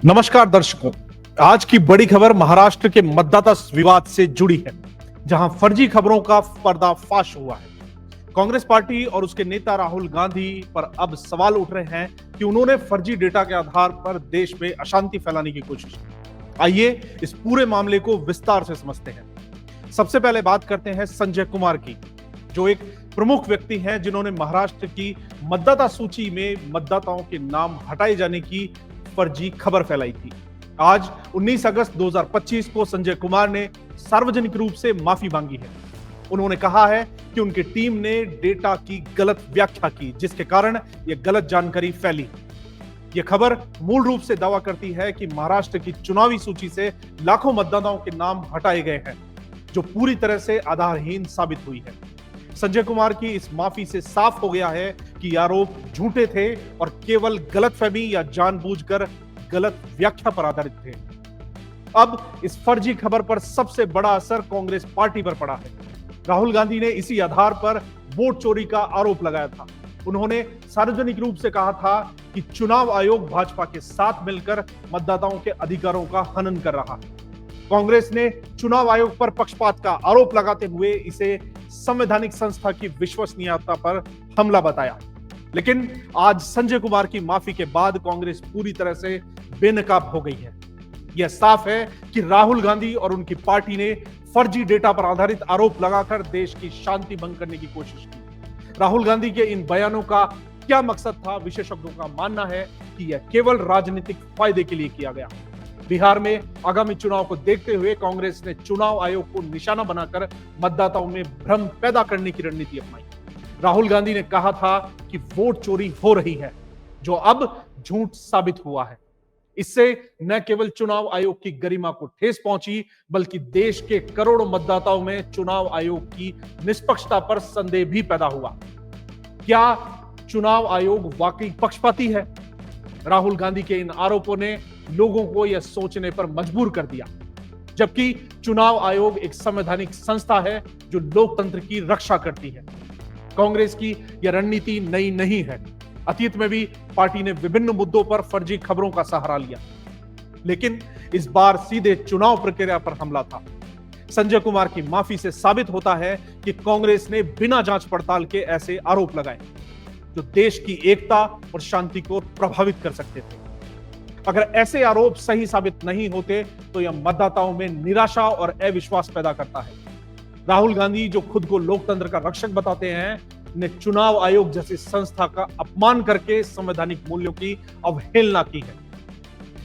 नमस्कार दर्शकों, आज की बड़ी खबर महाराष्ट्र के मतदाता विवाद से जुड़ी है, जहां फर्जी खबरों का पर्दाफाश हुआ है। कांग्रेस पार्टी और उसके नेता राहुल गांधी पर अब सवाल उठ रहे हैं कि उन्होंने फर्जी डेटा के आधार पर देश में अशांति फैलाने की कोशिश की। आइए इस पूरे मामले को विस्तार से समझते हैं। सबसे पहले बात करते हैं संजय कुमार की, जो एक प्रमुख व्यक्ति हैं जिन्होंने महाराष्ट्र की मतदाता सूची में मतदाताओं के नाम हटाए जाने की फर्जी खबर फैलाई थी। आज 19 अगस्त 2025 को संजय कुमार ने सार्वजनिक रूप से माफी मांगी है। उन्होंने कहा है कि उनकी टीम ने डेटा की गलत व्याख्या की, जिसके कारण यह गलत जानकारी फैली। यह खबर मूल रूप से दावा करती है कि महाराष्ट्र की चुनावी सूची से लाखों मतदाताओं के नाम हटाए गए हैं, जो पूरी तरह से आधारहीन साबित हुई है। संजय कुमार की इस माफी से साफ हो गया है कि आरोप झूठे थे और केवल गलतफहमी या जानबूझकर गलत व्याख्या पर आधारित थे। अब इस फर्जी खबर पर सबसे बड़ा असर कांग्रेस पार्टी पर पड़ा है। राहुल गांधी ने इसी आधार पर वोट चोरी का आरोप लगाया था। उन्होंने सार्वजनिक रूप से कहा था कि चुनाव आयोग भाजपा के साथ मिलकर मतदाताओं के अधिकारों का हनन कर रहा है। कांग्रेस ने चुनाव आयोग पर पक्षपात का आरोप लगाते हुए इसे संवैधानिक संस्था की विश्वसनीयता पर हमला बताया। लेकिन आज संजय कुमार की माफी के बाद कांग्रेस पूरी तरह से बेनकाब हो गई है। यह साफ है कि राहुल गांधी और उनकी पार्टी ने फर्जी डेटा पर आधारित आरोप लगाकर देश की शांति भंग करने की कोशिश की। राहुल गांधी के इन बयानों का क्या मकसद था? विशेषज्ञों का मानना है कि यह केवल राजनीतिक फायदे के लिए किया गया। बिहार में आगामी चुनाव को देखते हुए कांग्रेस ने चुनाव आयोग को निशाना बनाकर मतदाताओं में भ्रम पैदा करने की रणनीति अपनाई। राहुल गांधी ने कहा था कि वोट चोरी हो रही है, जो अब झूठ साबित हुआ है। इससे न केवल चुनाव आयोग की गरिमा को ठेस पहुंची, बल्कि देश के करोड़ों मतदाताओं में चुनाव आयोग की निष्पक्षता पर संदेह भी पैदा हुआ। क्या चुनाव आयोग वाकई पक्षपाती है? राहुल गांधी के इन आरोपों ने लोगों को यह सोचने पर मजबूर कर दिया, जबकि चुनाव आयोग एक संवैधानिक संस्था है जो लोकतंत्र की रक्षा करती है। कांग्रेस की यह रणनीति नई नहीं है। अतीत में भी पार्टी ने विभिन्न मुद्दों पर फर्जी खबरों का सहारा लिया, लेकिन इस बार सीधे चुनाव प्रक्रिया पर हमला था। संजय कुमार की माफी से साबित होता है कि कांग्रेस ने बिना जांच पड़ताल के ऐसे आरोप लगाए, जो देश की एकता और शांति को प्रभावित कर सकते थे। अगर ऐसे आरोप सही साबित नहीं होते तो यह मतदाताओं में निराशा और अविश्वास पैदा करता है। राहुल गांधी, जो खुद को लोकतंत्र का रक्षक बताते हैं, ने चुनाव आयोग जैसी संस्था का अपमान करके संवैधानिक मूल्यों की अवहेलना की है।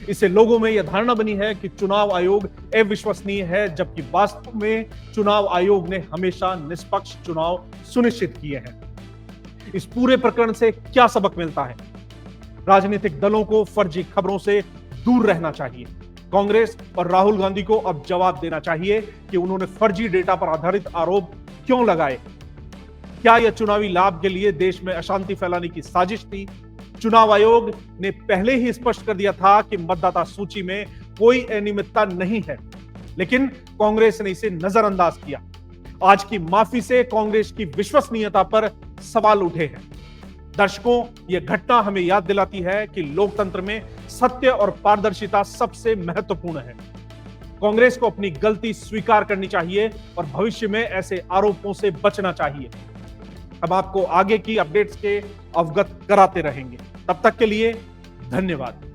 इससे लोगों में यह धारणा बनी है कि चुनाव आयोग अविश्वसनीय है, जबकि वास्तव में चुनाव आयोग ने हमेशा निष्पक्ष चुनाव सुनिश्चित किए हैं। इस पूरे प्रकरण से क्या सबक मिलता है? राजनीतिक दलों को फर्जी खबरों से दूर रहना चाहिए। कांग्रेस और राहुल गांधी को अब जवाब देना चाहिए कि उन्होंने फर्जी डेटा पर आधारित आरोप क्यों लगाए। क्या यह चुनावी लाभ के लिए देश में अशांति फैलाने की साजिश थी? चुनाव आयोग ने पहले ही स्पष्ट कर दिया था कि मतदाता सूची में कोई अनियमितता नहीं है, लेकिन कांग्रेस ने इसे नजरअंदाज किया। आज की माफी से कांग्रेस की विश्वसनीयता पर सवाल उठे हैं। दर्शकों, यह घटना हमें याद दिलाती है कि लोकतंत्र में सत्य और पारदर्शिता सबसे महत्वपूर्ण है। कांग्रेस को अपनी गलती स्वीकार करनी चाहिए और भविष्य में ऐसे आरोपों से बचना चाहिए। हम आपको आगे की अपडेट्स के अवगत कराते रहेंगे। तब तक के लिए धन्यवाद।